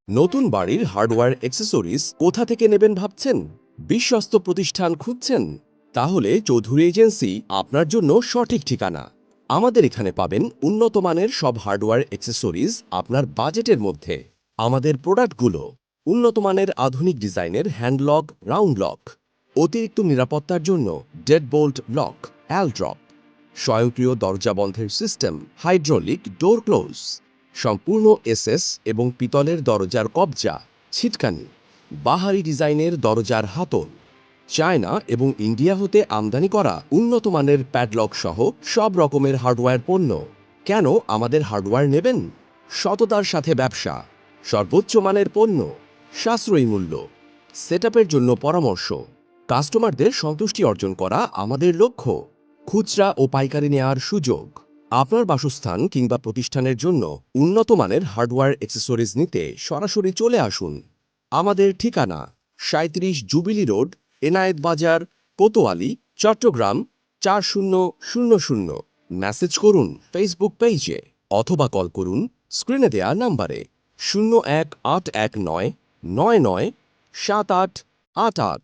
নতুন বাড়ির hardware accessories কোথা থেকে নেবেন ভাবছেন? বিশ্বস্ত প্রতিষ্ঠান খুঁজছেন? তাহলে চৌধুরী এজেন্সি আপনার জন্য সঠিক ঠিকানা। আমাদের এখানে পাবেন উন্নত মানের সব হার্ডওয়্যার অ্যাক্সেসরিজ আপনার বাজেটের মধ্যে। আমাদের প্রোডাক্টগুলো উন্নত মানের আধুনিক ডিজাইনের হ্যান্ডলক, রাউন্ড লক, অতিরিক্ত নিরাপত্তার জন্য ডেডবোল্ট লক, অ্যালড্রপ, স্বয়ংক্রিয় দরজা বন্ধের সিস্টেম, হাইড্রোলিক ডোর ক্লোজ, সম্পূর্ণ এসএস এবং পিতলের দরজার কবজা, ছিটকানি, বাহারি ডিজাইনের দরজার হাতল, চায়না এবং ইন্ডিয়া হতে আমদানি করা উন্নত মানের প্যাডলক সহ সব রকমের হার্ডওয়্যার পণ্য। কেন আমাদের হার্ডওয়্যার নেবেন? সততার সাথে ব্যবসা, সর্বোচ্চ মানের পণ্য, সাশ্রয়ী মূল্য, সেটআপের জন্য পরামর্শ, কাস্টমারদের সন্তুষ্টি অর্জন করা আমাদের লক্ষ্য, খুচরা ও পাইকারি নেওয়ার সুযোগ। আপনার বাসস্থান কিংবা প্রতিষ্ঠানের জন্য উন্নত মানের হার্ডওয়্যার অ্যাক্সেসরিজ নিতে সরাসরি চলে আসুন। আমাদের ঠিকানা ৩৭ জুবিলি রোড, এনায়েত বাজার, কোতোয়ালি, চট্টগ্রাম ৪০০০। মেসেজ করুন ফেসবুক পেজে অথবা কল করুন স্ক্রিনে দেয়া নাম্বারে ০১৮19 ৯৯ ৭৮৮৮।